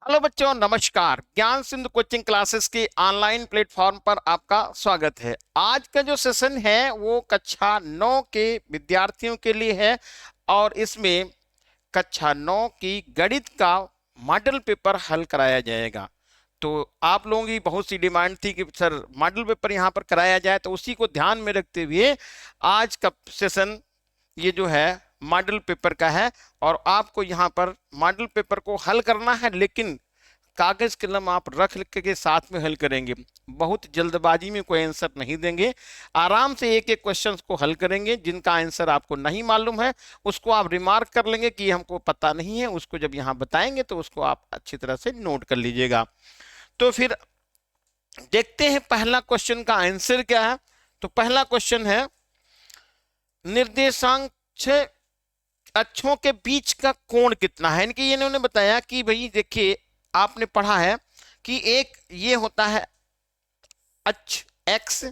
Hello बच्चों, नमस्कार। ज्ञान सिंधु कोचिंग क्लासेस के ऑनलाइन प्लेटफॉर्म पर आपका स्वागत है। आज का जो सेशन है वो कक्षा 9 के विद्यार्थियों के लिए है और इसमें कक्षा 9 की गणित का मॉडल पेपर हल कराया जाएगा। तो आप लोगों की बहुत सी डिमांड थी कि सर मॉडल पेपर यहाँ पर कराया जाए, तो उसी को ध्यान में रखते हुए आज का सेशन ये जो है मॉडल पेपर का है। और आपको यहाँ पर मॉडल पेपर को हल करना है, लेकिन कागज कलम आप रख के साथ में हल करेंगे। बहुत जल्दबाजी में कोई आंसर नहीं देंगे। आराम से एक एक क्वेश्चन को हल करेंगे। जिनका आंसर आपको नहीं मालूम है उसको आप रिमार्क कर लेंगे कि हमको पता नहीं है। उसको जब यहाँ बताएंगे तो उसको आप अच्छी तरह से नोट कर लीजिएगा। तो फिर देखते हैं पहला क्वेश्चन का आंसर क्या है। तो पहला क्वेश्चन है, निर्देशांक छह अक्षों के बीच का कोण कितना है। इनके ये इन्होंने बताया कि भाई देखिए, आपने पढ़ा है कि एक ये होता है अक्ष एक्स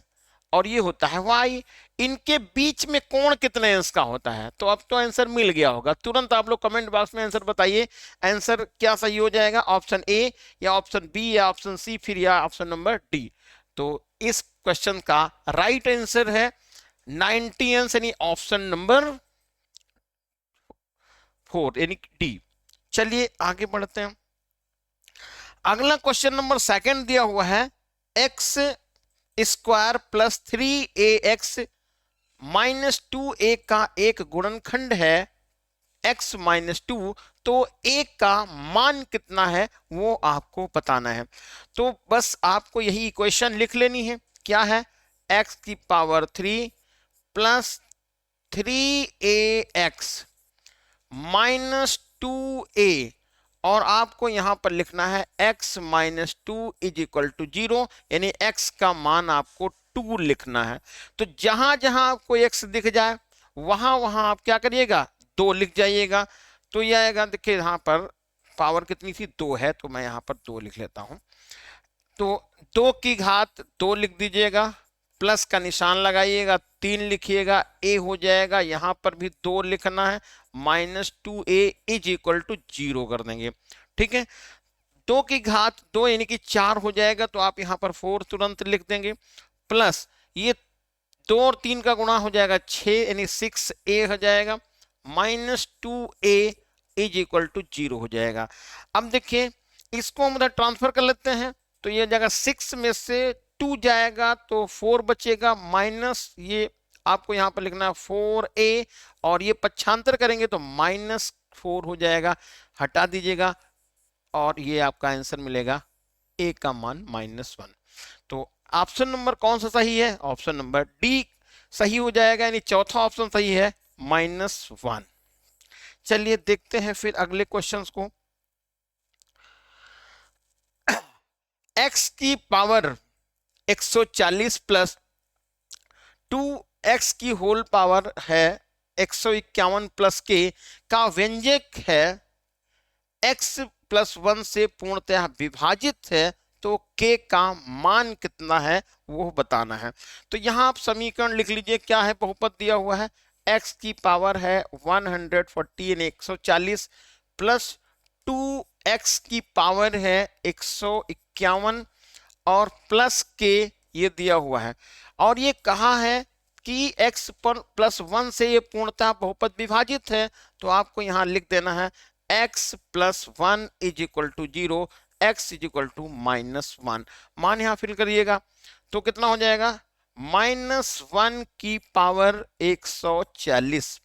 और ये होता है वाई। इनके बीच में कोण कितने अंश का होता है। तो अब तो आंसर मिल गया होगा। तुरंत आप लोग कमेंट बॉक्स में आंसर बताइए। आंसर क्या सही हो जाएगा, ऑप्शन ए या ऑप्शन बी या ऑप्शन सी, फिर या ऑप्शन नंबर डी। तो इस क्वेश्चन का राइट आंसर है 90 अंश, यानी ऑप्शन नंबर 4 यानी डी। चलिए आगे बढ़ते हैं। अगला क्वेश्चन नंबर सेकंड दिया हुआ है, x square plus 3ax minus 2a का एक गुणनखंड है x माइनस 2। तो a का मान कितना है वो आपको बताना है। तो बस आपको यही इक्वेशन लिख लेनी है। क्या है, x की power 3 plus 3ax minus 2a, और आपको यहां पर लिखना है x minus 2 is equal to 0, यानी x का मान आपको 2 लिखना है। तो जहां जहां आपको x दिख जाए वहां वहां आप क्या करिएगा, 2 लिख जाइएगा। तो यह आएगा, देखिए यहां पर पावर कितनी थी, 2 है, तो मैं यहां पर 2 लिख लेता हूं। तो 2 की घात 2 लिख दीजिएगा, प्लस का निशान लगाइएगा, 3 लिखिएगा, a हो जाएगा। यहां पर भी 2 लिखना है, minus 2a is equal to 0 कर देंगे। ठीक है, 2 की घात 2 यानी कि 4 हो जाएगा, तो आप यहां पर 4 तुरंत लिख देंगे। प्लस ये 2 और 3 का गुणा हो जाएगा 6, यानी 6a हो जाएगा, minus 2a is equal to 0 हो जाएगा। अब देखिए इसको हम उधर ट्रांसफर कर लेते हैं। तो ये जगह 6 में से 2 जाएगा तो 4 बचेगा, माइनस ये आपको यहां पर लिखना है 4a, और ये पक्षांतर करेंगे तो माइनस 4 हो जाएगा, हटा दीजिएगा, और ये आपका आंसर मिलेगा a का मान -1। तो ऑप्शन नंबर कौन सा सही है, ऑप्शन नंबर डी सही हो जाएगा, यानी चौथा ऑप्शन सही है, -1। चलिए देखते हैं फिर अगले क्वेश्चंस को। x की पावर 140 प्लस 2x की होल पावर है 151 प्लस k का व्यंजक है x प्लस 1 से पूर्णतः विभाजित है, तो k का मान कितना है वो बताना है। तो यहां आप समीकरण लिख लीजिए। क्या है, बहुपद दिया हुआ है, x की पावर है 140 यानी 140 प्लस 2x की पावर है 151 और प्लस के ये दिया हुआ है। और ये कहा है कि x पर प्लस 1 से ये पूर्णतः बहुपद विभाजित है, तो आपको यहां लिख देना है x plus 1 is equal to 0, x is equal to -1। मान यहां फिल करिएगा तो कितना हो जाएगा, -1 की पावर 140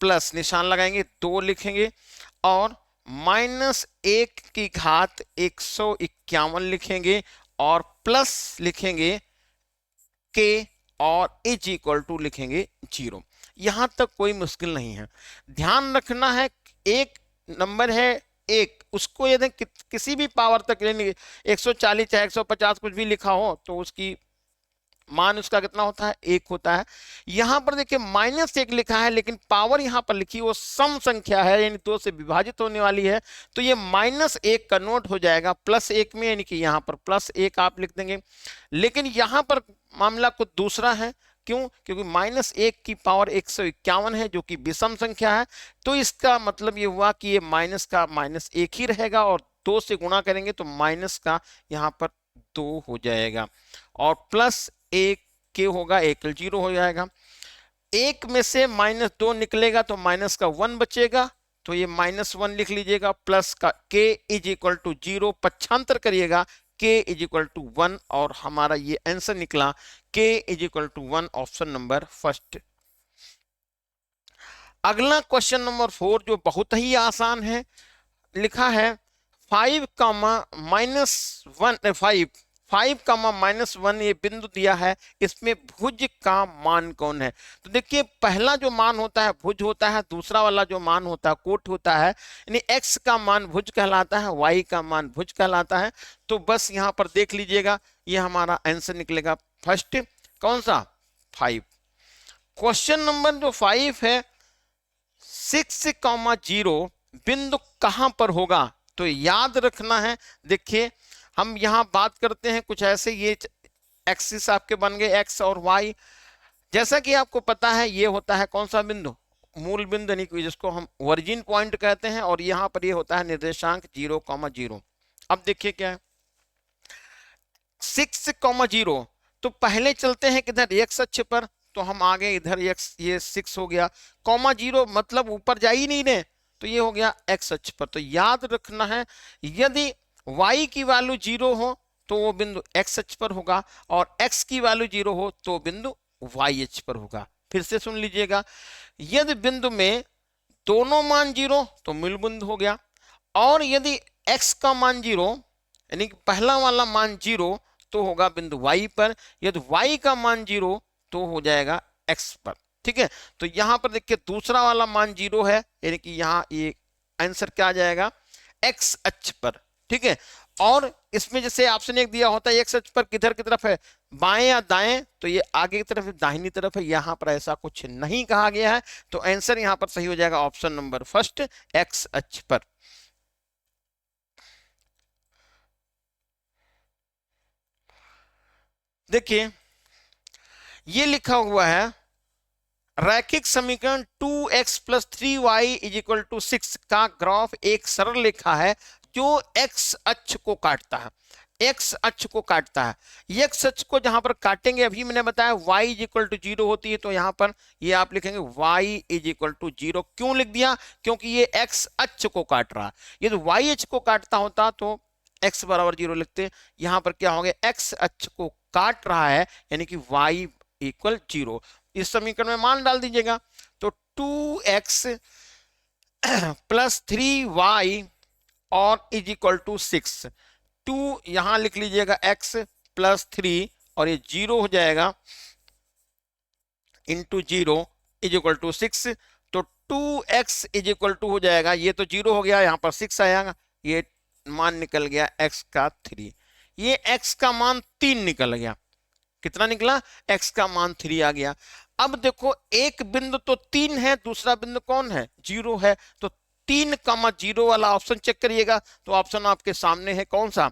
प्लस निशान लगाएंगे, 2 लिखेंगे, और -1 की घात 151 लिखेंगे, और प्लस लिखेंगे के, और इज इक्वल टू लिखेंगे 0। यहां तक कोई मुश्किल नहीं है। ध्यान रखना है, एक नंबर है एक, उसको यदि किसी भी पावर तक, यानी 140 चाहे 150 कुछ भी लिखा हो तो उसकी मान उसका कितना होता है, 1 होता है। यहां पर देखिए -1 लिखा है, लेकिन पावर यहां पर लिखी वो सम संख्या है, यानी 2 से विभाजित होने वाली है, तो ये -1 कन्वर्ट हो जाएगा +1 में, यानी कि यहां पर +1 आप लिख देंगे। लेकिन यहां पर मामला कुछ दूसरा है। क्यों, क्योंकि -1 की पावर 151 है, जो कि विषम संख्या है। तो इसका मतलब ये हुआ कि ये माइनस का -1 ही रहेगा और 2 से गुणा करेंगे तो माइनस का यहाँ पर 2 हो जाएगा और प्लस एक के होगा, एक जीरो हो जाएगा। एक में से -2 निकलेगा तो माइनस का 1 बचेगा, तो ये -1 लिख लीजिएगा, प्लस का k इज इक्वल टू 0, पक्षांतर करिएगा k इज इक्वल टू 1 और हमारा ये आंसर निकला k is equal to 1, option number first. अगला क्वेश्चन नंबर 4 जो बहुत ही आसान है, लिखा है 5 कामा -1 ये बिंदु दिया है, इसमें भुज का मान कौन है। तो देखिए पहला जो मान होता है भुज होता है, दूसरा वाला जो मान होता है कोट होता है, यानी x का मान भुज कहलाता है, y का मान भुज कहलाता है। तो बस यहाँ पर देख लीजिएगा, ये हमारा आंसर निकलेगा फर्स्ट, कौन सा 5। क्वेश्चन नंबर जो 5 है 6,0 बिंदु कहां पर होगा, तो याद रखना है। देखिए हम यहां बात करते हैं कुछ ऐसे, ये एक्सिस आपके बन गए x और y। जैसा कि आपको पता है ये होता है कौन सा बिंदु, मूल बिंदु, यानी कि जिसको हम ओरिजिन पॉइंट कहते हैं, और यहां पर ये होता है निर्देशांक 0,0। अब देखिए क्या है 6,0, तो पहले चलते हैं किधर x अक्ष पर, तो हम आगे इधर x, ये 6 हो गया, ,0 मतलब ऊपर जा ही नहीं रहे, तो ये हो गया x अक्ष पर। तो याद रखना है यदि y की वैल्यू 0 हो तो वो बिंदु x अक्ष पर होगा, और x की वैल्यू 0 हो तो बिंदु y अक्ष पर होगा। फिर से सुन लीजिएगा, यदि बिंदु में दोनों मान 0 तो मूल बिंदु हो गया, और यदि x का मान 0 यानी कि पहला वाला मान 0 तो होगा बिंदु y पर, यदि y का मान 0 तो हो जाएगा x पर। ठीक है, तो यहां पर देखिए दूसरा वाला मान 0 है, यानी कि यहाँ ये आंसर क्या आ जाएगा x अक्ष पर। ठीक है, और इसमें जैसे ऑप्शन एक दिया होता है x अक्ष पर किधर की तरफ है, बाएं या दाएं, तो ये आगे की तरफ दाहिनी तरफ है, यहां पर ऐसा कुछ नहीं कहा गया है, तो आंसर यहां पर सही हो जाएगा ऑप्शन नंबर फर्स्ट, x अक्ष पर। देखिए ये लिखा हुआ है रैखिक समीकरण 2x + 3y = 6 का ग्राफ एक सरल रेखा है जो x अक्ष को काटता है, x अक्ष को काटता है। x अक्ष को जहां पर काटेंगे, अभी मैंने बताया y = 0 होती है, तो यहां पर ये आप लिखेंगे y = 0। क्यों लिख दिया, क्योंकि ये x अक्ष को काट रहा है। यदि y अक्ष को काटता होता तो x = 0 लिखते, यहां पर क्या हो गया x अक्ष को काट रहा है, यानी कि y = 0। इस समीकरण में मान डाल दीजिएगा, तो 2x + 3y और = 6। 2 यहां लिख लीजिएगा x + 3 और ये 0 हो जाएगा, इंटू 0 = 6। तो 2x = हो जाएगा, ये तो 0 हो गया, यहां पर 6 आएगा, ये मान निकल गया x का 3, ये x का मान 3 निकल गया। कितना निकला, x का मान 3 आ गया। अब देखो एक बिंदु तो 3 है, दूसरा बिंदु कौन है 0 है, तो 3,0 वाला ऑप्शन चेक करिएगा, तो ऑप्शन आपके सामने है कौन सा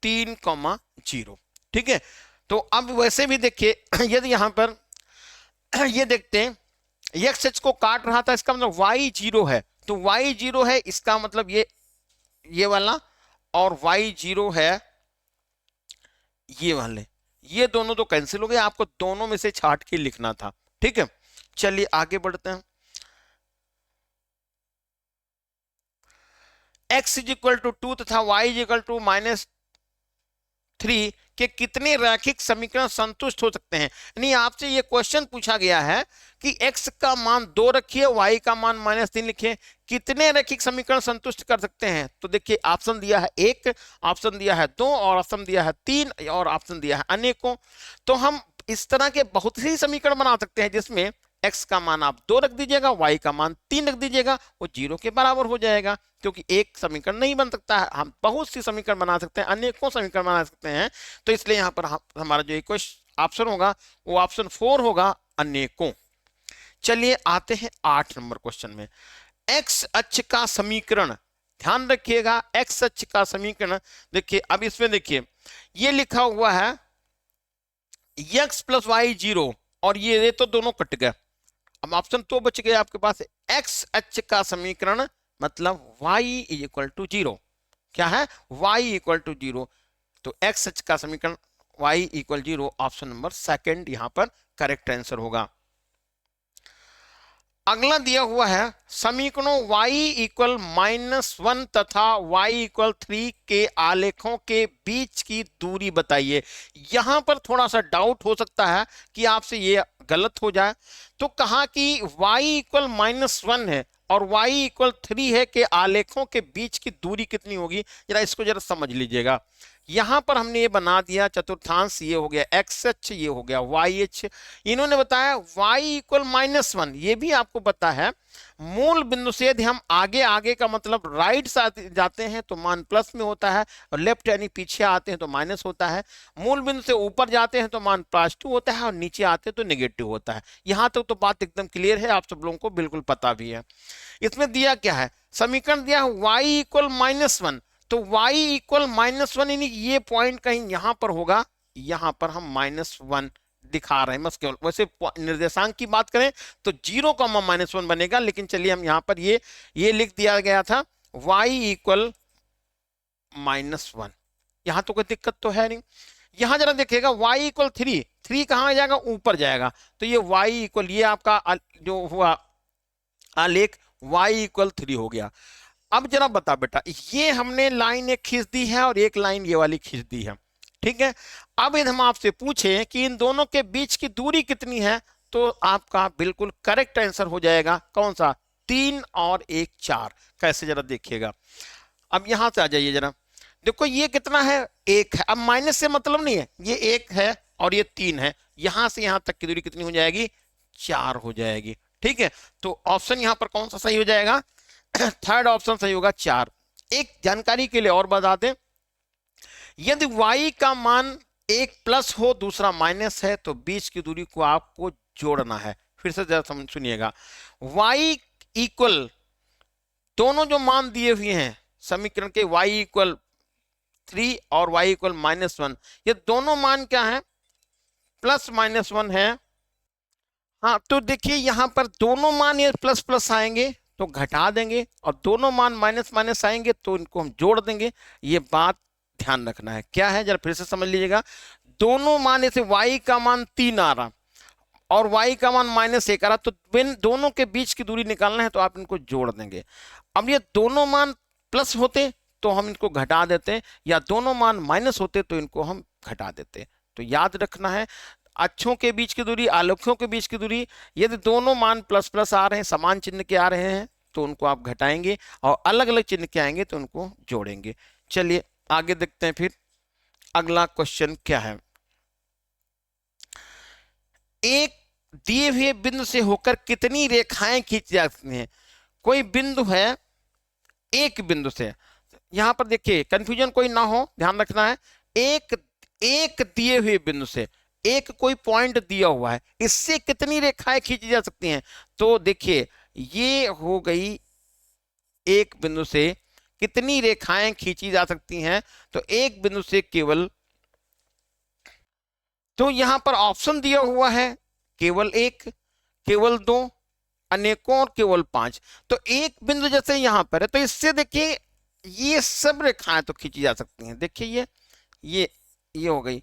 3,0। ठीक है, तो अब वैसे भी देखिए यदि यहां पर ये देखते हैं x अक्ष को काट रहा था, इसका मतलब y 0 है, तो y 0 है, इसका मतलब ये वाला, और y 0 है ये वाले, ये दोनों तो कैंसिल हो गए, आपको दोनों में से छांट के लिखना था। ठीक है, चलिए आगे बढ़ते हैं। x = 2 तथा y = -3 के कितने रैखिक समीकरण संतुष्ट हो सकते हैं। यानी आपसे ये क्वेश्चन पूछा गया है कि x का मान 2 रखिए, y का मान -3 लिखिए, कितने रैखिक समीकरण संतुष्ट कर सकते हैं। तो देखिए ऑप्शन दिया है 1, ऑप्शन दिया है 2, और ऑप्शन दिया है 3, और ऑप्शन दिया है अनेकों। तो हम इस तरह के बहुत सी समीकरण बना सकते हैं जिसमें x का मान आप 2 रख दीजिएगा, y का मान 3 रख दीजिएगा, वो 0 के बराबर हो जाएगा, क्योंकि एक समीकरण नहीं बन सकता है, हम बहुत सी समीकरण बना सकते हैं, अनेकों समीकरण बना सकते हैं। तो इसलिए यहाँ पर हमारा जो एक ऑप्शन होगा वो ऑप्शन 4 होगा, अनेकों। चलिए आते हैं 8 नंबर क्वेश्चन में। x अक्ष का समीकरण, ध्यान रखिएगा x अक्ष का समीकरण। देखिए अब इसमें देखिए ये लिखा हुआ है x + y 0, और ये तो दोनों कट गए, अब ऑप्शन तो बच गया आपके पास, x अक्ष का समीकरण मतलब y = 0। क्या है, y इक्वल टू 0। तो x अक्ष का समीकरण y equal 0, option number second यहां पर करेक्ट आंसर होगा। अगला दिया हुआ है समीकरणों y इक्वल -1 तथा y इक्वल 3 के आलेखों के बीच की दूरी बताइए। यहां पर थोड़ा सा डाउट हो सकता है कि आपसे ये गलत हो जाए। तो कहा कि y इक्वल -1 है और y इक्वल 3 है के आलेखों के बीच की दूरी कितनी होगी, जरा इसको जरा समझ लीजिएगा। यहां पर हमने ये बना दिया चतुर्थांश, ये हो गया एक्स अक्ष, ये हो गया वाई अक्ष। इन्होंने बताया y इक्वल -1, ये भी आपको पता है मूल बिंदु से यदि हम आगे आगे का मतलब राइट से जाते हैं तो मान प्लस में होता है, और लेफ्ट यानी पीछे आते हैं तो माइनस होता है। मूल बिंदु से ऊपर जाते हैं तो मान +2 होता है और नीचे आते हैं तो नेगेटिव होता है। यहां तक तो बात एकदम क्लियर है, आप सब लोगों को बिल्कुल पता भी है। इसमें दिया क्या है, समीकरण दिया है y इक्वल -1, तो y इक्वल -1 यानी ये पॉइंट कहीं यहां पर होगा, यहां पर हम -1 दिखा रहे हैं बस केवल। वैसे निर्देशांक की बात करें तो 0,-1 बनेगा, लेकिन चलिए हम यहां पर ये लिख दिया गया था y इक्वल -1। यहां तो कोई दिक्कत तो है नहीं। यहां जरा देखिएगा y इक्वल 3 कहां जाएगा, ऊपर जाएगा, तो ये y इक्वल, ये आपका जो हुआ आलेख y इक्वल 3 हो गया। अब जरा बता बेटा, ये हमने लाइन एक खींच दी है और एक लाइन ये वाली खींच दी है, ठीक है। अब यदि हम आपसे पूछें कि इन दोनों के बीच की दूरी कितनी है, तो आपका बिल्कुल करेक्ट आंसर हो जाएगा कौन सा, 3 और 1 4। कैसे जरा देखिएगा, अब यहां से आ जाइए जरा, देखो ये कितना है, 1 है। अब माइनस से मतलब नहीं है, ये 1 है और ये 3 है, यहां से यहां तक की दूरी कितनी हो जाएगी, 4 हो जाएगी, ठीक है। तो ऑप्शन यहां पर कौन सा सही हो जाएगा, थर्ड ऑप्शन सही होगा 4। एक जानकारी के लिए और बता दें, यदि y का मान एक प्लस हो दूसरा माइनस है तो बीच की दूरी को आपको जोड़ना है। फिर से जरा समझ सुनिएगा, y इक्वल दोनों जो मान दिए हुए हैं समीकरण के, y इक्वल 3 और y इक्वल -1, ये दोनों मान क्या है, +-1 है। हाँ तो देखिए यहां पर दोनों मान ये प्लस प्लस आएंगे तो घटा देंगे, और दोनों मान माइनस माइनस आएंगे तो इनको हम जोड़ देंगे। ये बात ध्यान रखना है, क्या है जरा फिर से समझ लीजिएगा। दोनों मान, जैसे y का मान 3 आ रहा और y का मान -1 आ रहा, तो इन दोनों के बीच की दूरी निकालना है तो आप इनको जोड़ देंगे। अब ये दोनों मान प्लस होते तो हम इनको घटा देते, या दोनों मान माइनस होते तो इनको हम घटा देते। तो याद रखना है, अक्षों के बीच की दूरी, आलेखों के बीच की दूरी, यदि दोनों मान प्लस प्लस आ रहे हैं, समान चिन्ह के आ रहे हैं, तो उनको आप घटाएंगे, और अलग अलग चिन्ह के आएंगे तो उनको जोड़ेंगे। चलिए आगे देखते हैं फिर अगला क्वेश्चन क्या है। एक दिए हुए बिंदु से होकर कितनी रेखाएं खींची जा सकती हैं। कोई बिंदु है, एक बिंदु से, यहां पर देखिए कंफ्यूजन कोई ना हो, ध्यान रखना है, एक दिए हुए बिंदु से, एक कोई पॉइंट दिया हुआ है, इससे कितनी रेखाएं खींची जा सकती हैं। तो देखिए ये हो गई, एक बिंदु से कितनी रेखाएं खींची जा सकती हैं, तो एक बिंदु से केवल, तो यहां पर ऑप्शन दिया हुआ है केवल 1, केवल 2, अनेकों और केवल 5। तो एक बिंदु जैसे यहां पर है तो इससे देखिए ये सब रेखाएं तो खींची जा सकती हैं। देखिए ये हो गई,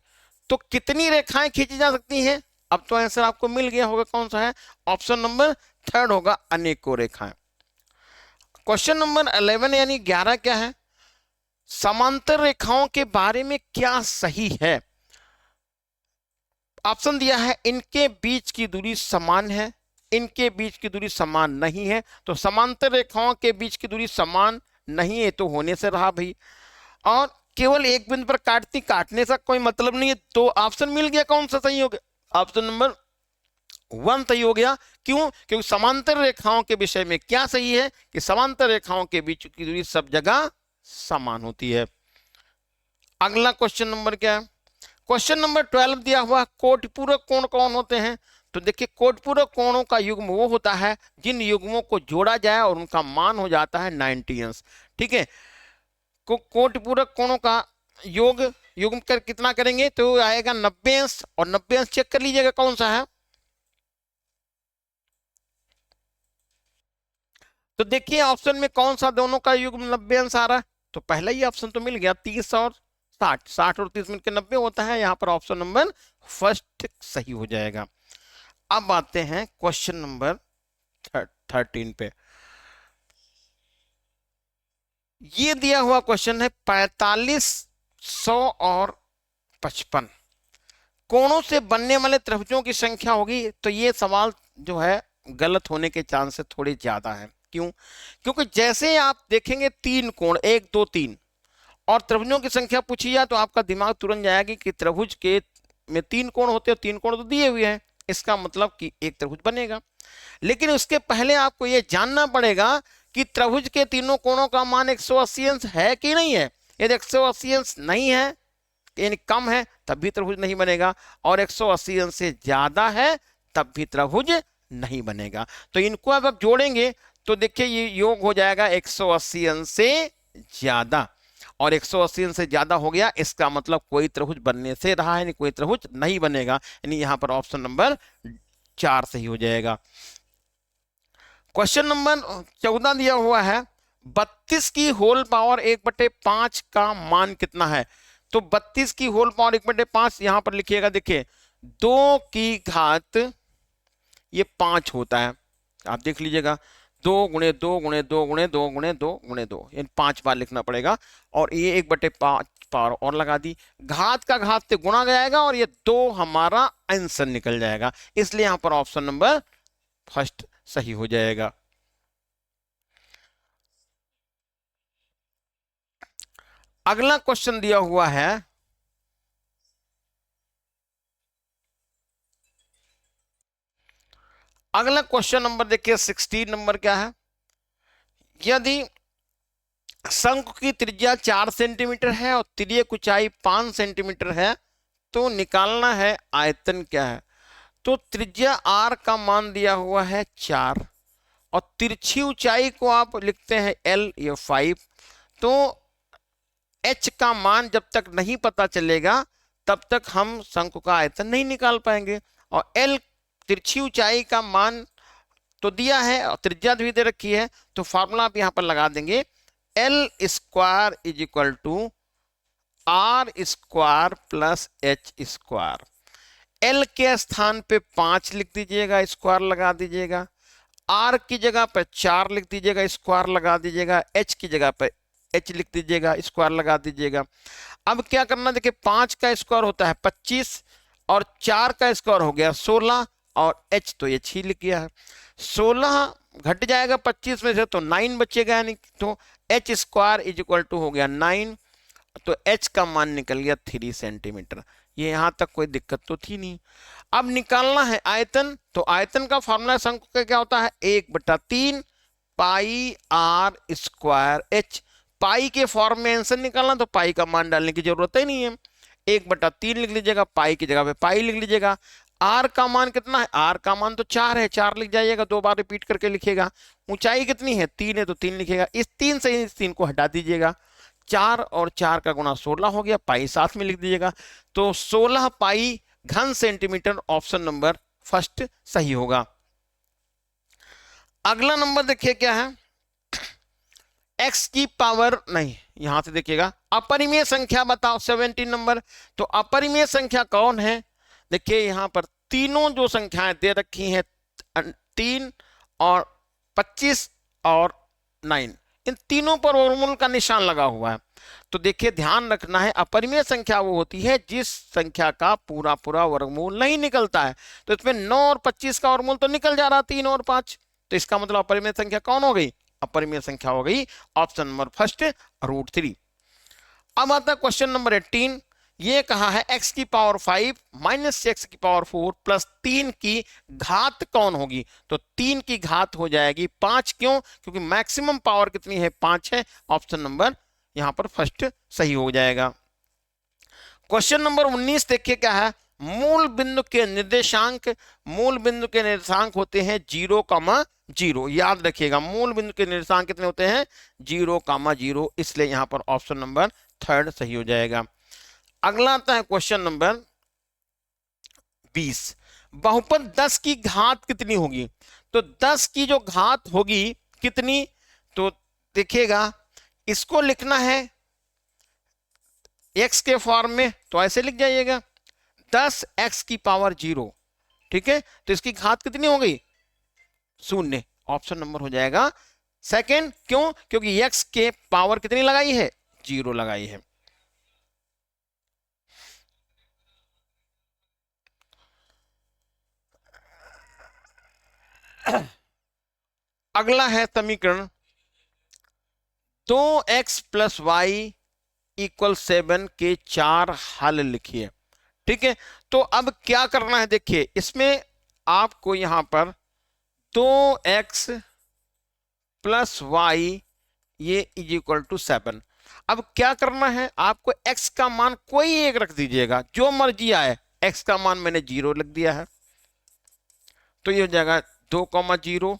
तो कितनी रेखाएं खींची जा सकती हैं। अब तो आंसर आपको मिल गया होगा, कौन सा है, ऑप्शन नंबर थर्ड होगा, अनेकों रेखाएं। क्वेश्चन नंबर 11 यानी 11 क्या है, समांतर रेखाओं के बारे में क्या सही है। ऑप्शन दिया है इनके बीच की दूरी समान है, इनके बीच की दूरी समान नहीं है। तो समांतर रेखाओं के बीच की दूरी समान नहीं है तो होने से रहा भाई, और केवल एक बिंदु पर काटने से कोई मतलब नहीं है। तो ऑप्शन मिल गया, कौन सा सही हो गया, ऑप्शन नंबर 1 सही हो गया। क्यों, क्योंकि समांतर रेखाओं के विषय में क्या सही है कि समांतर रेखाओं के बीच की दूरी सब जगह समान होती है। अगला क्वेश्चन नंबर क्या है, क्वेश्चन नंबर 12 दिया हुआ, कोटिपूरक कोण कौन होते हैं। तो देखिए कोटिपूरक कोणों का युग्म वो होता है जिन युग्मों को जोड़ा जाए और उनका मान हो जाता है 90 अंश, ठीक है। कोटिपूरक कोणों का युग्म कर कितना करेंगे तो आएगा 90 अंश, और 90 अंश चेक कर लीजिएगा कौन सा है। तो देखिए ऑप्शन में कौन सा दोनों का युग्म 90 अंश आ रहा है, तो पहला ही ऑप्शन तो मिल गया, 30 और 60, 60 और 30 मिलकर 90 होता है, यहाँ पर ऑप्शन नंबर फर्स्ट सही हो जाएगा। अब आते हैं क्वेश्चन नंबर 13 पे। ये दिया हुआ क्वेश्चन है 45, 100 और 55 कोणों से बनने वाले त्रिभुजों की संख्या होगी। तो ये सवाल जो है गलत होने के चांसेस थोड़े ज्यादा हैं। क्यों? क्योंकि जैसे आप देखेंगे 3 कोण, 1 2 3, और त्रिभुजों की संख्या पूछी जाए तो आपका दिमाग तुरंत जाएगी कि त्रिभुज के में 3 कोण होते हैं, 3 कोण तो दिए हुए हैं, इसका मतलब कि एक त्रिभुज बनेगा। लेकिन उसके पहले आपको यह जानना पड़ेगा कि त्रिभुज के तीनों कोणों का मान 180 अंश है कि नहीं है। यदि 180 अंश नहीं है, यानी कम है, तब भी त्रिभुज नहीं बनेगा, और 180 अंश से ज्यादा है तब भी त्रिभुज नहीं बनेगा। तो इनको अब आप जोड़ेंगे तो देखिए ये योग हो जाएगा 180 अंश से ज्यादा, और 180 अंश से ज्यादा हो गया, इसका मतलब कोई त्रिभुज बनने से रहा है, कोई त्रिभुज नहीं बनेगा, यानी यहां पर ऑप्शन नंबर 4 सही हो जाएगा। क्वेश्चन नंबर 14 दिया हुआ है 32 की होल पावर 1/5 का मान कितना है। तो 32 की होल पावर 1/5 यहां पर लिखिएगा, देखिए 2 की घात ये 5 होता है, आप देख लीजिएगा, 2 गुणे 2 गुणे 2 गुणे 2 गुणे 2 गुणे 2, यानी 5 बार लिखना पड़ेगा, और ये 1/5 पावर और लगा दी, घात का घात से गुणा जाएगा और ये 2 हमारा आंसर निकल जाएगा, इसलिए यहां पर ऑप्शन नंबर फर्स्ट सही हो जाएगा। अगला क्वेश्चन दिया हुआ है अगला क्वेश्चन नंबर देखिए 16 नंबर क्या है। यदि शंकु की त्रिज्या 4 सेंटीमीटर है और तिर्यक ऊंचाई 5 सेंटीमीटर है तो निकालना है आयतन क्या है। तो त्रिज्या r का मान दिया हुआ है 4 और तिरछी ऊंचाई को आप लिखते हैं l या 5। तो h का मान जब तक नहीं पता चलेगा तब तक हम शंकु का आयतन नहीं निकाल पाएंगे, और l तिरछी ऊंचाई का मान तो दिया है और त्रिज्या भी दे रखी है, तो फॉर्मूला आप यहां पर लगा देंगे, L square is equal to R square plus H square. L के स्थान पे 5 लिख दीजिएगा, स्क्वायर लगा दीजिएगा, आर की जगह पर 4 लिख दीजिएगा, स्क्वायर लगा दीजिएगा, एच की जगह पर एच लिख दीजिएगा, स्क्वायर लगा दीजिएगा। अब क्या करना, देखिए 5 का स्क्वायर होता है 25 और 4 का स्क्वायर हो गया 16 और h तो h ही लिख गया है, 16 घट जाएगा 25 में से तो 9 बचेगा, यानी तो h square is equal to हो गया 9, तो h का मान निकल गया 3 सेंटीमीटर। ये यहां तक कोई दिक्कत तो थी नहीं। अब निकालना है आयतन, तो आयतन का फॉर्मूला शंकु का क्या होता है, 1/3 पाई आर स्क्वायर एच। पाई के फॉर्म में आंसर निकालना तो पाई का मान डालने की जरूरत ही नहीं है, 1/3 लिख लीजिएगा, पाई की जगह पे पाई लिख लीजिएगा। आर का मान कितना है, आर का मान तो 4 है, 4 लिख जाइएगा, 2 बार रिपीट करके लिखिएगा। ऊंचाई कितनी है 3 है तो 3 लिखिएगा, इस 3 से इस 3 को हटा दीजिएगा, 4 और 4 का गुणा 16 हो गया, पाई साथ में लिख दीजिएगा, तो 16 पाई घन सेंटीमीटर ऑप्शन नंबर फर्स्ट सही होगा। अगला नंबर देखिए क्या है, x की पावर नहीं, यहां से देखिएगा अपरिमेय संख्या बताओ 17 नंबर। तो अपरिमेय संख्या कौन है, देखिए यहां पर तीनों जो संख्याएं दे रखी हैं 3 और 25 और 9, इन तीनों पर वर्गमूल का निशान लगा हुआ है। तो देखिए ध्यान रखना है, अपरिमेय संख्या वो होती है जिस संख्या का पूरा पूरा वर्गमूल नहीं निकलता है। तो इसमें 9 और 25 का वर्गमूल तो निकल जा रहा 3 और 5, तो इसका मतलब अपरिमेय संख्या कौन हो गई, अपरिमेय संख्या हो गई ऑप्शन नंबर फर्स्ट √3। अब आता है क्वेश्चन नंबर 18। ये कहा है x की पावर 5 माइनस x की पावर 4 प्लस 3 की घात कौन होगी। तो 3 की घात हो जाएगी 5, क्यों, क्योंकि मैक्सिमम पावर कितनी है 5 है, ऑप्शन नंबर यहां पर फर्स्ट सही हो जाएगा। क्वेश्चन नंबर 19 देखिए क्या है, मूल बिंदु के निर्देशांक, मूल बिंदु के निर्देशांक होते हैं 0,0, याद रखिएगा मूल बिंदु के निर्देशांक कितने होते हैं 0,0, इसलिए यहां पर ऑप्शन नंबर थर्ड सही हो जाएगा। अगला आता है क्वेश्चन नंबर 20, बहुपद 10 की घात कितनी होगी। तो 10 की जो घात होगी कितनी, तो देखिएगा इसको लिखना है x के फॉर्म में तो ऐसे लिख जाइएगा 10x की पावर 0, ठीक है। तो इसकी घात कितनी हो गई? 0। ऑप्शन नंबर हो जाएगा सेकंड। क्यों? क्योंकि x के पावर कितनी लगाई है? 0 लगाई है। अगला है समीकरण 2x प्लस वाई इक्वल 7 के 4 हल लिखिए, ठीक है। तो अब क्या करना है, देखिए इसमें आपको यहां पर 2x प्लस वाई ये इज इक्वल टू 7। अब क्या करना है, आपको x का मान कोई एक रख दीजिएगा, जो मर्जी आए। x का मान मैंने 0 लिख दिया है, तो ये हो जाएगा 2,0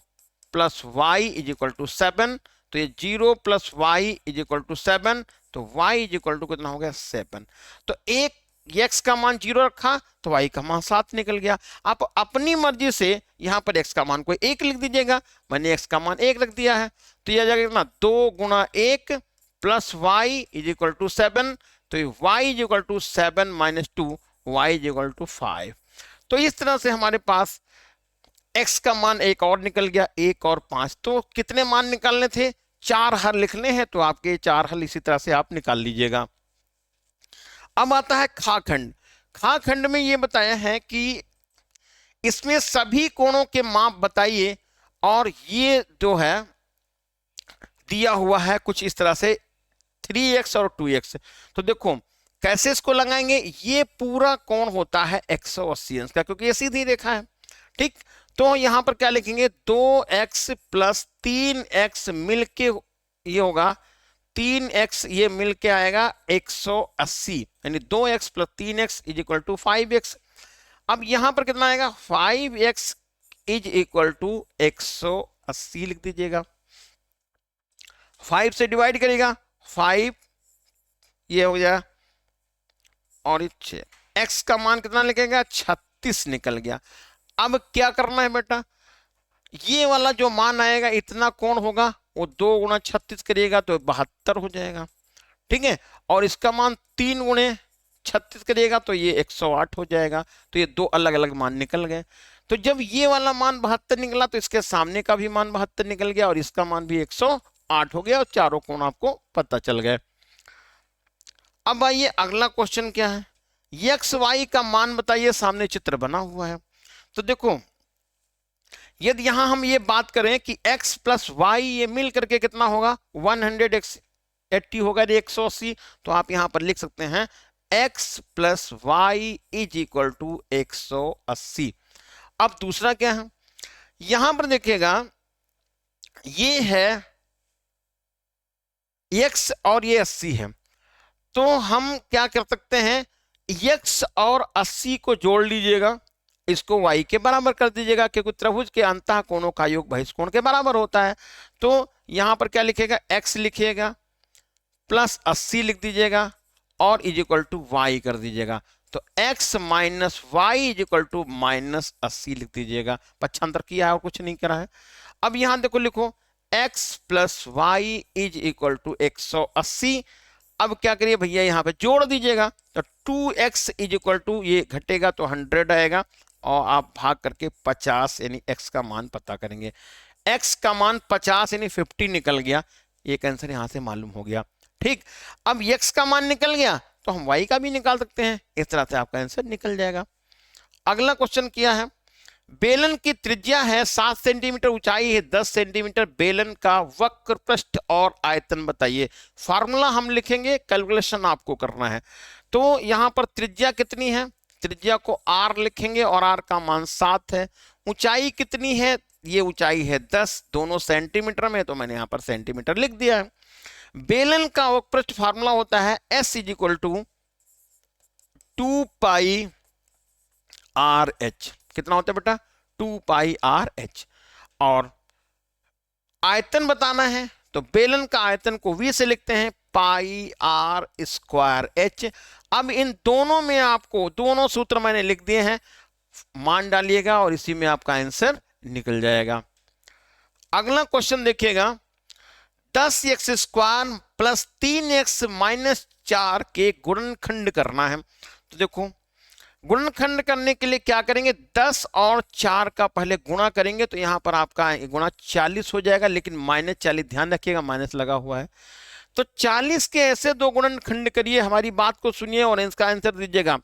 plus Y is equal to 7। तो ये 0 plus Y is equal to 7, तो y इज इक्वल टू कितना हो गया? 7। तो एक x का मान 0 रखा तो y का मान 7 निकल गया। आप अपनी मर्जी से यहां पर x का मान कोई 1 लिख दीजिएगा। मैंने x का मान 1 रख दिया है, तो यह जाएगा कितना? 2 गुणा 1 plus Y is equal to 7। तो ये y is equal to 7 minus 2, y is equal to 5। तो इस तरह से हमारे पास x का मान एक और निकल गया, 1 और 5। तो कितने मान निकालने थे? 4 हल लिखने हैं, तो आपके 4 हल इसी तरह से आप निकाल लीजिएगा। अब आता है खाखंड। खाखंड में ये बताया है कि इसमें सभी कोणों के माप बताइए, और ये जो है दिया हुआ है कुछ इस तरह से 3x और 2x। तो देखो कैसे इसको लगाएंगे। ये पूरा कोण होता है 180 अंश का, क्योंकि ये सीधी रेखा है, ठीक। तो यहां पर क्या लिखेंगे? 2x प्लस 3x मिलके ये होगा 3x, ये मिलके आएगा 180, यानी 2x plus 3x is equal to 5x। अब यहां पर कितना आएगा? 5x इज इक्वल टू 180 लिख दीजिएगा। 5 से डिवाइड करेगा 5, ये हो जाएगा, और x का मान कितना लिखेगा? 36 निकल गया। अब क्या करना है बेटा, ये वाला जो मान आएगा इतना कौन होगा? वो 2 गुणा 36 करिएगा तो 72 हो जाएगा, ठीक है। और इसका मान 3 गुणे 36 करिएगा तो ये 108 हो जाएगा। तो ये 2 अलग अलग मान निकल गए। तो जब ये वाला मान 72 निकला तो इसके सामने का भी मान 72 निकल गया, और इसका मान भी 108 हो गया, और चारों कोण आपको पता चल गए। अब आइए अगला क्वेश्चन क्या है, एक्स वाई का मान बताइए। सामने चित्र बना हुआ है, तो देखो यदि यहां हम ये बात करें कि x प्लस वाई ये मिल करके कितना होगा? 180 होगा, 180। तो आप यहां पर लिख सकते हैं x plus Y is equal to 180। अब दूसरा क्या है, यहां पर देखिएगा ये है x और ये 80 है, तो हम क्या कर सकते हैं, x और 80 को जोड़ लीजिएगा, इसको y के बराबर कर दीजिएगा, क्योंकि त्रिभुज के अंतः कोणों का योग बहिष्कोण के बराबर होता है। तो यहां पर क्या लिखेगा? x लिखिएगा प्लस 80 लिख दीजिएगा, और इज इक्वल टू वाई कर दीजिएगा। तो x minus Y is equal to minus 80 लिख दीजिएगा। पक्षांतर किया है और कुछ नहीं करा है। अब यहां देखो लिखो x plus Y is equal to 180। अब क्या करिए भैया, यहां पे जोड़ दीजिएगा, तो 2x इज इक्वल टू, ये घटेगा तो 100 आएगा, और आप भाग करके 50 यानी x का मान पता करेंगे। x का मान 50 यानी 50 निकल गया। एक आंसर यहां से मालूम हो गया, ठीक। अब x का मान निकल गया तो हम y का भी निकाल सकते हैं। इस तरह से आपका आंसर निकल जाएगा। अगला क्वेश्चन क्या है, बेलन की त्रिज्या है 7 सेंटीमीटर, ऊंचाई है 10 सेंटीमीटर, बेलन का वक्र पृष्ठ और आयतन बताइए। फार्मूला हम लिखेंगे, कैलकुलेशन आपको करना है। तो यहां पर त्रिज्या कितनी है, त्रिज्या को r लिखेंगे, और r का मान 7 है। ऊंचाई कितनी है, ये ऊंचाई है 10, दोनों सेंटीमीटर में, तो मैंने यहां पर सेंटीमीटर लिख दिया है। बेलन का वक्र पृष्ठ फार्मूला होता है s is equal to 2 pi R H. कितना होता है बेटा? 2 पाई आर एच। और आयतन बताना है, तो बेलन का आयतन को v से लिखते हैं पाई आर स्क्वायर एच। अब इन दोनों में आपको दोनों सूत्र मैंने लिख दिए हैं, मान डालिएगा और इसी में आपका आंसर निकल जाएगा। अगला क्वेश्चन देखिएगा, 10x square plus 3x minus 4 के गुणनखंड करना है। तो देखो गुणनखंड करने के लिए क्या करेंगे, 10 और 4 का पहले गुणा करेंगे तो यहां पर आपका गुणा 40 हो जाएगा, लेकिन माइनस 40 ध्यान रखिएगा माइनस लगा हुआ है। तो 40 के ऐसे दो गुणनखंड करिए, हमारी बात को सुनिए और इसका आंसर दीजिएगा।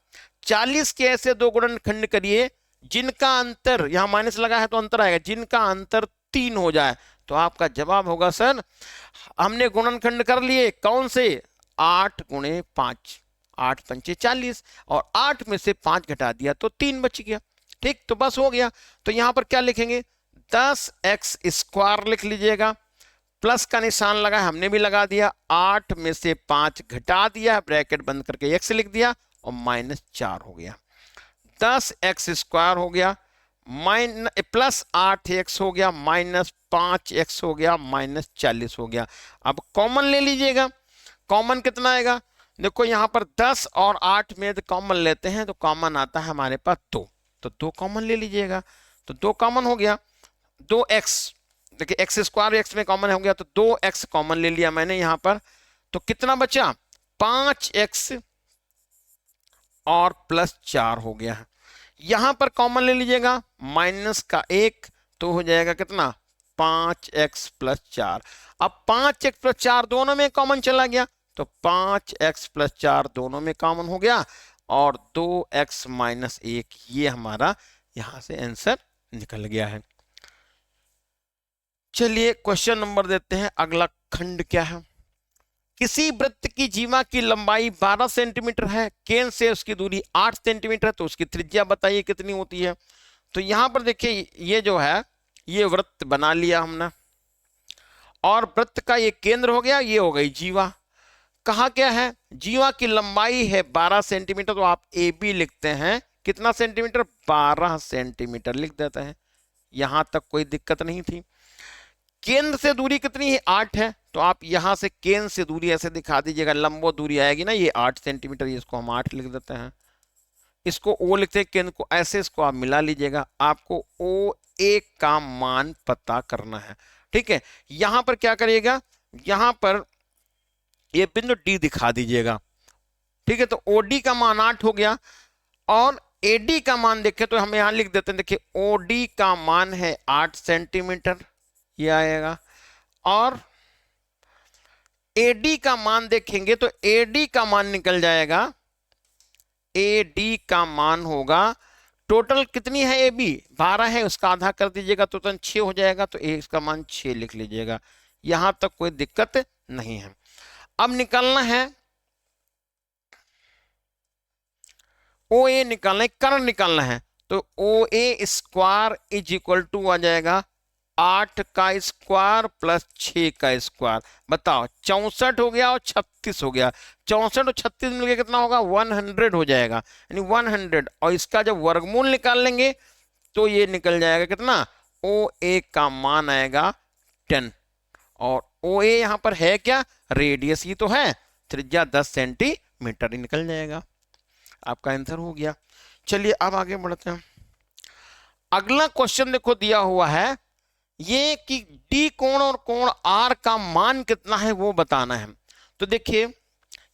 40 के ऐसे दो गुणनखंड करिए जिनका अंतर, यहां माइनस लगा है तो अंतर आएगा, जिनका अंतर 3 हो जाए। तो आपका जवाब होगा सर, हमने गुणनखंड कर लिए कौन से, 8 गुणे 5, 8 पंचे 40 और 8 में से 5 घटा दिया तो 3 बच गया। ठीक, तो बस हो गया। तो यहां पर क्या लिखेंगे, 10x स्क्वायर लिख लीजिएगा, प्लस का निशान लगा है हमने भी लगा दिया, 8 में से 5 घटा दिया, ब्रैकेट बंद करके x लिख दिया और माइनस 4 हो गया। 10x स्क्वायर हो गया प्लस 8x हो गया माइनस 5x हो गया माइनस 40 हो गया। अब कॉमन ले लीजिएगा, कॉमन कितना आएगा, देखो यहां पर 10 और 8 में कॉमन लेते हैं तो कॉमन आता है हमारे पास 2, तो 2 कॉमन ले लीजिएगा। तो 2 कॉमन हो गया, 2x, देखिए एक्स स्क्वायर एक्स में कॉमन हो गया तो 2x कॉमन ले लिया मैंने यहां पर, तो कितना बचा, 5x और प्लस 4 हो गया है। यहां पर कॉमन ले लीजिएगा, माइनस का 1 तो हो जाएगा कितना, 5x प्लस 4। अब 5x प्लस 4 दोनों में कॉमन चला गया तो 5x प्लस 4 दोनों में कॉमन हो गया और 2x माइनस 1, ये हमारा यहां से आंसर निकल गया है। चलिए क्वेश्चन नंबर देते हैं, अगला खंड क्या है, किसी वृत्त की जीवा की लंबाई 12 सेंटीमीटर है, केंद्र से उसकी दूरी 8 सेंटीमीटर है, तो उसकी त्रिज्या बताइए कितनी होती है। तो यहां पर देखिए ये जो है ये वृत्त बना लिया हमने और वृत्त का ये केंद्र हो गया, ये हो गई जीवा। कहा क्या है, जीवा की लंबाई है 12 सेंटीमीटर, तो आप ए बी लिखते हैं, कितना सेंटीमीटर, 12 सेंटीमीटर लिख देते हैं, यहां तक कोई दिक्कत नहीं थी। केंद्र से दूरी कितनी है, 8 है, तो आप यहां से केंद्र से दूरी ऐसे दिखा दीजिएगा, लंबो दूरी आएगी ना ये 8 सेंटीमीटर, इसको हम 8 लिख देते हैं, इसको ओ लिखते हैं, केंद्र को ऐसे इसको आप मिला लीजिएगा, आपको ओ ए का मान पता करना है। ठीक है, यहां पर क्या करिएगा, यहां पर ये बिंदु डी दिखा दीजिएगा। ठीक है, तो ओडी का मान 8 हो गया और एडी का मान देखें तो हम यहां लिख देते हैं, देखिए ओडी का मान है 8 सेंटीमीटर, ये आएगा, और एडी का मान देखेंगे तो एडी का मान निकल जाएगा, एडी का मान होगा, टोटल कितनी है ए बी 12 है, उसका आधा कर दीजिएगा तो 6 हो जाएगा, तो ए का मान 6 लिख लीजिएगा, यहां तक कोई दिक्कत नहीं है। अब निकालना है ओ ए, निकालना है कर्ण निकालना है, तो ओ ए स्क्वायर इज इक्वल टू आ जाएगा 8 का स्क्वायर प्लस 6 का स्क्वायर, बताओ 64 हो गया और 36 हो गया, 64 और 36 मिलकर कितना होगा, 100 हो जाएगा, यानी 100, और इसका जब वर्गमूल निकाल लेंगे तो ये निकल जाएगा कितना, ओ ए का मान आएगा 10, और ओ ए यहां पर है क्या, रेडियस ही तो है, त्रिज्या 10 सेंटीमीटर ही निकल जाएगा, आपका आंसर हो गया। चलिए अब आगे बढ़ते हैं, अगला क्वेश्चन देखो दिया हुआ है ये कि डी कोण और कोण आर का मान कितना है वो बताना है। तो देखिए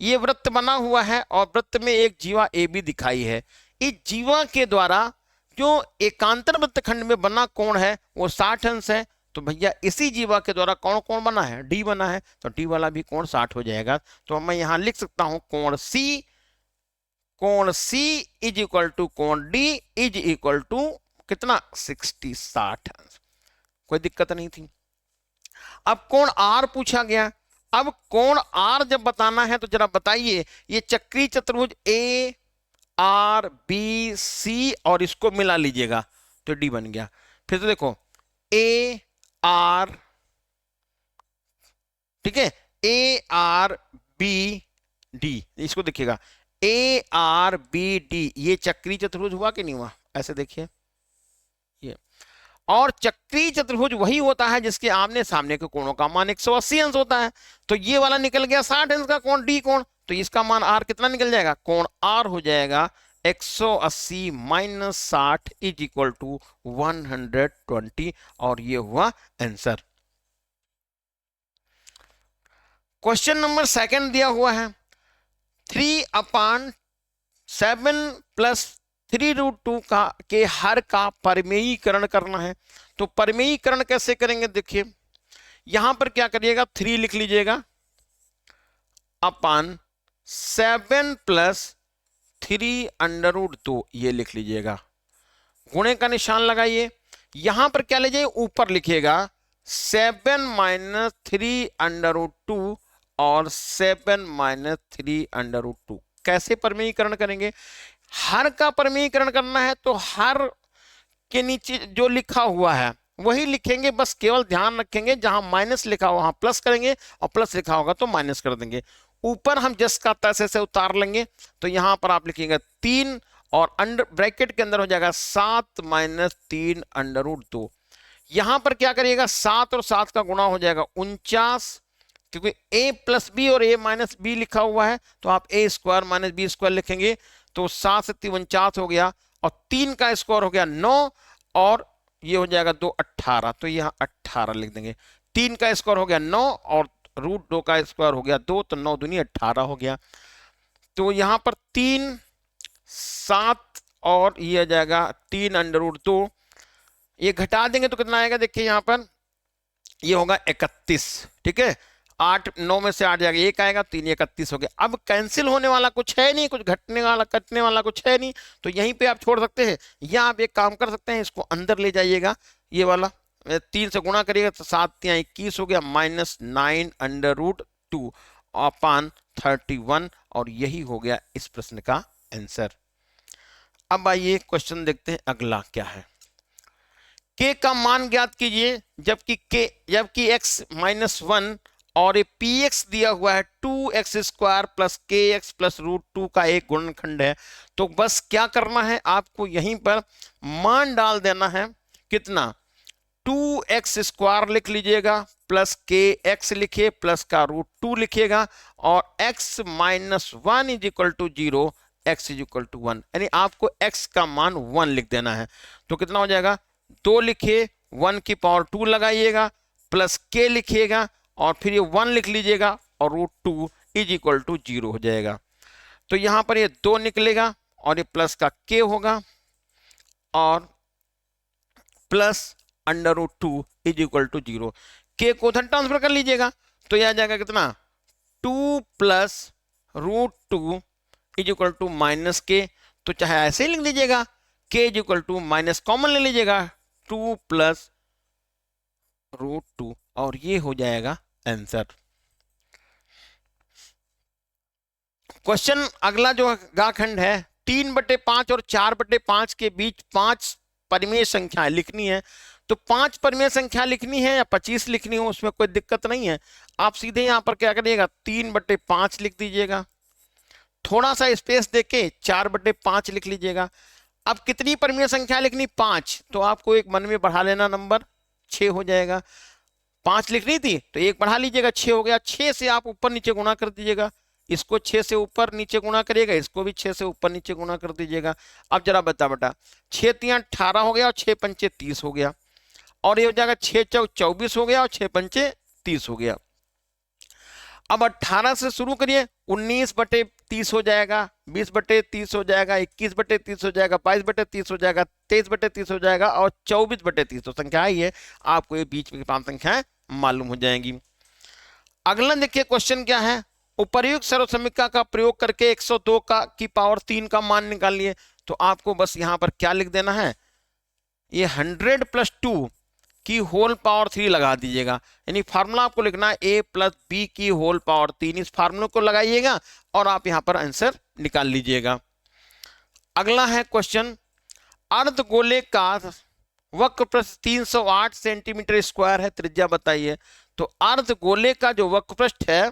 ये वृत्त बना हुआ है और वृत्त में एक जीवा ए बी दिखाई है, इस जीवा के द्वारा जो एकांतर वृत्तखंड में बना कोण है वो 60 अंश है, तो भैया इसी जीवा के द्वारा कौन कोण बना है, डी बना है, तो डी वाला भी कोण 60 हो जाएगा। तो मैं यहां लिख सकता हूं कोण सी इज इक्वल टू कोण डी इज इक्वल टू कितना, 60 अंश, कोई दिक्कत नहीं थी। अब कोण आर पूछा गया, अब कोण आर जब बताना है तो जरा बताइए, ये चक्रीय चतुर्भुज ए आर बी सी और इसको मिला लीजिएगा तो डी बन गया। फिर तो देखो ए आर, ठीक है, ए आर बी डी, इसको देखिएगा ए आर बी डी, ये चक्रीय चतुर्भुज हुआ कि नहीं हुआ, ऐसे देखिए ये, और चक्रीय चतुर्भुज वही होता है जिसके आमने सामने के कोणों का मान 180 अंश होता है, तो ये वाला निकल गया 60 अंश का कोण डी कोण, तो इसका मान आर कितना निकल जाएगा, कोण आर हो जाएगा 180 माइनस 60 इज इक्वल टू 120, और ये हुआ आंसर। क्वेश्चन नंबर सेकंड दिया हुआ है 3/7 प्लस 3√2 का के हर का परिमेयीकरण करना है। तो परिमेयीकरण कैसे करेंगे, देखिए यहां पर क्या करिएगा, 3 लिख लीजिएगा अपान 7 प्लस 3√2 ये लिख लीजिएगा, गुणे का निशान लगाइए। यहां पर क्या लीजिए, ऊपर लिखिएगा 7 माइनस 3√2 और 7 माइनस 3√2। कैसे परिमेयीकरण करेंगे, हर का परिमेयीकरण करना है तो हर के नीचे जो लिखा हुआ है वही लिखेंगे, बस केवल ध्यान रखेंगे जहां माइनस लिखा हुआ वहां प्लस करेंगे और प्लस लिखा होगा तो माइनस कर देंगे। ऊपर हम जस का तैसे से उतार लेंगे, तो यहां पर आप लिखेंगे 3 और अंडर ब्रैकेट के अंदर हो जाएगा 7 माइनस 3√2। यहां पर क्या करिएगा, 7 और 7 का गुणा हो जाएगा 49, क्योंकि a प्लस बी और a माइनस बी लिखा हुआ है तो आप a square minus B square लिखेंगे, तो 7 से 49 हो गया और 3 का स्क्वायर हो गया 9 और ये हो जाएगा 2 18, तो यहाँ 18 लिख देंगे। 3 का स्क्वायर हो गया 9 और √2 का स्क्वायर हो गया 2, तो 9 दूनी 18 हो गया। तो यहाँ पर 3 7 और ये आ जाएगा 3√2, ये घटा देंगे तो कितना आएगा, देखिए यहाँ पर ये होगा 31, ठीक है। 8 9 में से 8 जाएगा, 1 आएगा, 3 31 हो गया। अब कैंसिल होने वाला कुछ है नहीं, कुछ घटने वाला कटने वाला कुछ है नहीं, तो यहीं पे आप छोड़ सकते हैं, या आप एक काम कर सकते हैं, इसको अंदर ले जाइएगा, ये वाला 3 से गुणा करिएगा तो 7 3 21 हो गया, माइनस 9√2 अपान 31, और यही हो गया इस प्रश्न का आंसर। अब आइए क्वेश्चन देखते हैं अगला क्या है। k का मान ज्ञात कीजिए जबकि x माइनस 1 और ये px दिया हुआ है 2x² प्लस kx प्लस √2 का एक गुणनखंड है। तो बस क्या करना है, आपको यहीं पर मान डाल देना है, कितना 2x² लिख लीजिएगा प्लस kx लिखिए प्लस का √2 लिखिएगा, और x minus 1 is equal to 0, x is equal to 1, यानी आपको x का मान 1 लिख देना है। तो कितना हो जाएगा, 2 लिखिए 1 की पावर 2 लगाइएगा प्लस k लिखिएगा और फिर ये 1 लिख लीजिएगा और √2 इज इक्वल टू 0 हो जाएगा। तो यहां पर ये 2 निकलेगा और ये प्लस का k होगा और plus √2 is equal to 0। k को उधर ट्रांसफर कर लीजिएगा तो यह आ जाएगा कितना, 2 plus √2 is equal to minus k। तो चाहे ऐसे ही लिख लीजिएगा, k is equal to minus common ले लीजिएगा 2 प्लस √2 और ये हो जाएगा आंसर। क्वेश्चन अगला जो गाखंड है 3/5 और 4/5 के बीच 5 परिमेय संख्याएं लिखनी है। तो 5 परिमेय संख्या लिखनी है या 25 लिखनी हो उसमें कोई दिक्कत नहीं है, आप सीधे यहां पर क्या करिएगा 3/5 लिख दीजिएगा, थोड़ा सा स्पेस देके 4/5 लिख लीजिएगा। अब कितनी परिमेय संख्या लिखनी, 5, तो आपको एक मन में बढ़ा लेना नंबर 6 हो जाएगा। 5 लिखनी थी तो एक बढ़ा लीजिएगा 6 हो गया। 6 से आप ऊपर नीचे गुणा कर दीजिएगा, इसको 6 से ऊपर नीचे गुणा करिएगा, इसको भी 6 से ऊपर नीचे गुणा कर दीजिएगा। अब जरा बता बेटा, 6 3 18 हो गया और 6 5 30 हो गया, और ये हो जाएगा 6 4 24 हो गया और 6 5 30 हो गया। अब 18 से शुरू करिए, 19/30 हो जाएगा, 20/30 हो जाएगा, 21/30 हो जाएगा, 22/30 हो जाएगा, 23/30 हो जाएगा और 24/30। तो संख्या ही है, आपको ये बीच में 5 संख्याएं मालूम हो जाएंगी। अगला देखिए क्वेश्चन क्या है, उपर्युक्त सर्वसमीकरण का प्रयोग करके 102 की पावर 3 का मान निकालिए। तो आपको बस यहां पर क्या लिख देना है, ये 100 + 2 की होल पावर 3 लगा दीजिएगा, यानी फार्मूला आपको लिखना है a + b की होल पावर 3। इस फार्मूले को लगाइएगा और आप यहां पर आंसर निकाल लीजिएगा। अगला है क्वेश्चन, अर्धगोले का वक्रपृष्ठ 308 सेंटीमीटर स्क्वायर है, त्रिज्या बताइए। तो अर्धगोले का जो वक्रपृष्ठ है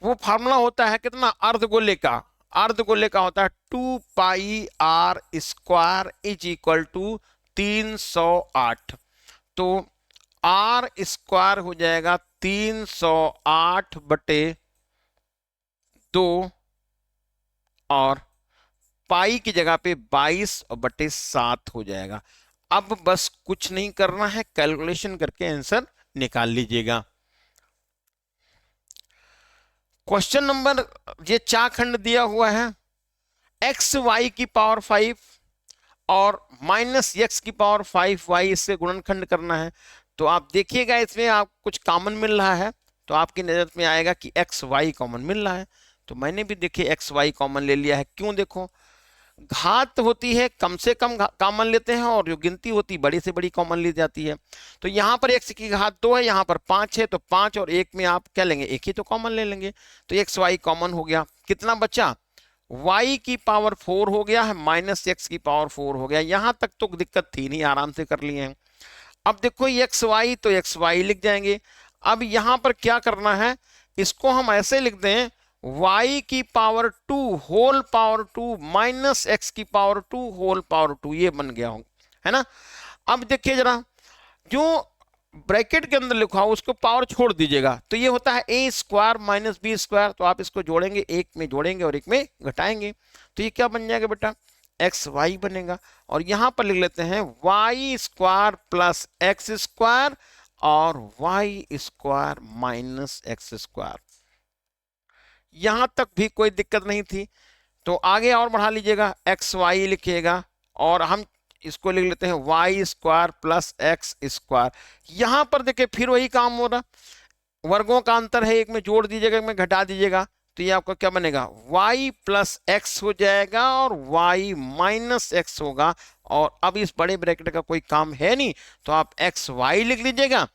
वो फार्मूला होता है कितना, अर्धगोले का होता है 2πr² इज इक्वल टू 308। तो r² हो जाएगा 308/2 और पाई की जगह पे 22/7 हो जाएगा। अब बस कुछ नहीं करना है, कैलकुलेशन करके आंसर निकाल लीजिएगा। क्वेश्चन नंबर ये चार खंड दिया हुआ है, एक्स वाई की पावर 5 और माइनस एक्स की पावर 5 वाई, इससे गुणनखंड करना है। तो आप देखिएगा इसमें आप कुछ कॉमन मिल रहा है तो आपकी नजर में आएगा कि एक्स वाई कॉमन मिल रहा है। तो मैंने भी देखिए एक्स वाई कॉमन ले लिया है। क्यों? देखो घात होती है कम से कम कॉमन लेते हैं और जो गिनती होती है बड़ी से बड़ी कॉमन ली जाती है। तो यहाँ पर एक्स की घात 2 है, यहाँ पर 5 है, तो 5 और 1 में आप क्या लेंगे? एक ही तो कॉमन ले लेंगे। तो एक्स वाई कॉमन हो गया। कितना बचा? y की पावर 4 हो गया है, माइनस एक्स की पावर 4 हो गया। यहां तक तो दिक्कत थी नहीं, आराम से कर लिए हैं। अब देखो एक्स वाई, तो एक्स वाई लिख जाएंगे। अब यहां पर क्या करना है, इसको हम ऐसे लिख दें y की power 2 whole power 2 minus X की पावर 2 होल पावर 2, ये बन गया हो, है ना। अब देखिए जरा, जो ब्रैकेट के अंदर लिखा हो उसको पावर छोड़ दीजिएगा, तो ये होता है ए स्क्वायर माइनस बी स्क्वायर। तो आप इसको जोड़ेंगे, एक में जोड़ेंगे और एक में घटाएंगे, तो ये क्या बन जाएगा बेटा? एक्स वाई बनेगा। और यहां पर लिख लेते हैं Y square plus X square और Y square minus X square. यहां तक भी कोई दिक्कत नहीं थी। तो आगे और बढ़ा लीजिएगा, एक्स वाई लिखिएगा और हम इसको लिख लेते हैं Y square plus X square. यहां पर देखिए फिर वही काम हो रहा, वर्गों का अंतर है, एक में जोड़ दीजिएगा, एक में घटा दीजिएगा, तो ये आपका क्या बनेगा? y प्लस एक्स हो जाएगा और y माइनस एक्स होगा। और अब इस बड़े ब्रैकेट का कोई काम है नहीं, तो आप एक्स वाई लिख लीजिएगा,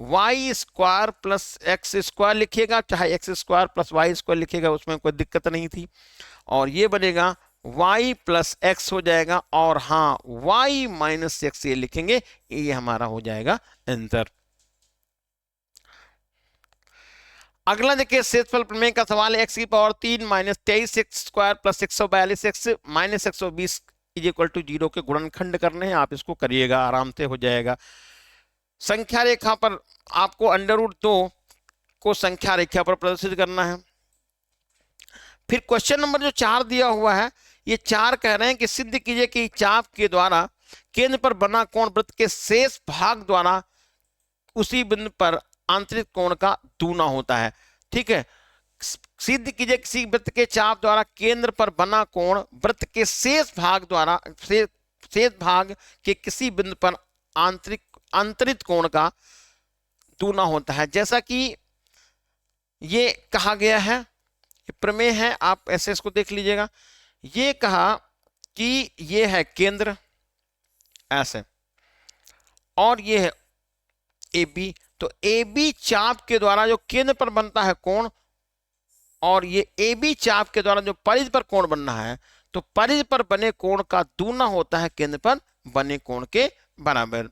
Y square plus X square लिखिएगा, चाहे X square plus Y square लिखिएगा, उसमें कोई दिक्कत नहीं थी। और ये बनेगा y प्लस एक्स हो जाएगा, और हाँ y माइनस एक्स ये लिखेंगे, ये हमारा हो जाएगा आंसर। अगला देखिए शेषफल प्रमेय का सवाल है, एक्स की power 3 minus 23 X square plus 142 X minus 120 is equal to 0 के गुणनखंड करने हैं। आप इसको करिएगा, आराम से हो जाएगा। संख्या रेखा पर आपको √2 को संख्या रेखा पर प्रदर्शित करना है। फिर क्वेश्चन नंबर जो 4 दिया हुआ है, ये 4 कह रहे हैं कि सिद्ध कीजिए कि चाप के द्वारा केंद्र पर बना कोण वृत्त के शेष भाग द्वारा उसी बिंदु पर आंतरिक कोण का दूना होता है। ठीक है, सिद्ध कीजिए किसी वृत्त के चाप द्वारा केंद्र पर बना कोण वृत्त के शेष भाग द्वारा शेष भाग के किसी बिंदु पर आंतरिक कोण का दूना होता है। जैसा कि ये कहा गया है, प्रमेय है, आप ऐसे इसको देख लीजिएगा। ये कहा कि ये है केंद्र ऐसे, और ये है ए बी। तो ए बी चाप के द्वारा जो केंद्र पर बनता है कोण, और ये ए बी चाप के द्वारा जो परिधि पर कोण बनना है, तो परिधि पर बने कोण का दूना होता है केंद्र पर बने कोण के बराबर।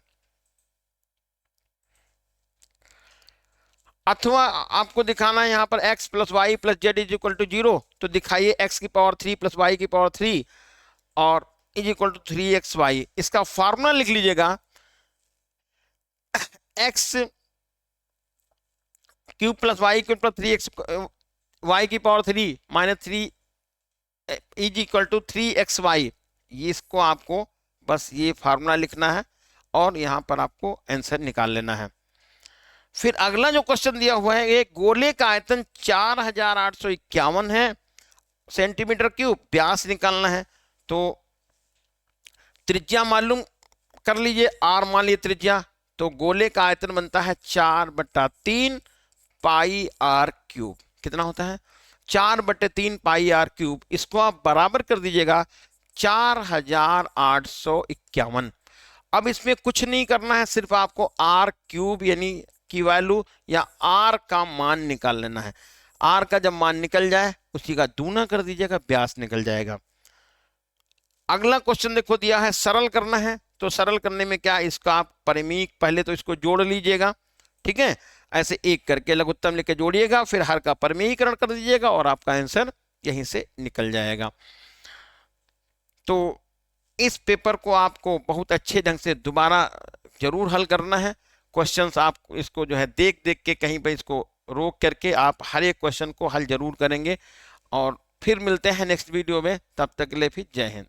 अथवा आपको दिखाना है यहाँ पर x plus Y plus Z is equal to 0, तो दिखाइए x की पावर 3 प्लस वाई की पावर 3 और इज इक्वल टू 3xy। इसका फॉर्मूला लिख लीजिएगा, x cube plus Y cube plus 3x Y की power 3 minus 3 is equal to 3xy। ये इसको आपको बस ये फार्मूला लिखना है और यहाँ पर आपको आंसर निकाल लेना है। फिर अगला जो क्वेश्चन दिया हुआ है, एक गोले का आयतन 4851 है सेंटीमीटर क्यूब, व्यास निकालना है। तो त्रिज्या मालूम कर लीजिए, r मान लीजिए त्रिज्या, तो गोले का आयतन बनता है 4/3 पाई r क्यूब। कितना होता है? 4/3 पाई r क्यूब। इसको आप बराबर कर दीजिएगा 4851। अब इसमें कुछ नहीं करना है, सिर्फ आपको r क्यूब यानी की वैल्यू या r का मान निकाल लेना है। r का जब मान निकल जाए उसी का दूना कर दीजिएगा, व्यास निकल जाएगा। अगला क्वेश्चन देखो दिया है, सरल करना है। तो सरल करने में क्या, इसका आप परिमीक पहले तो इसको जोड़ लीजिएगा, ठीक है, ऐसे एक करके लघुत्तम लेके जोड़िएगा, फिर हर का परिमीकरण कर दीजिएगा और आपका आंसर यहीं से निकल जाएगा। तो इस पेपर को आपको बहुत अच्छे ढंग से दोबारा जरूर हल करना है। क्वेश्चंस आप इसको जो है देख देख के कहीं पर इसको रोक करके आप हर एक क्वेश्चन को हल जरूर करेंगे। और फिर मिलते हैं नेक्स्ट वीडियो में, तब तक के लिए फिर जय हिंद।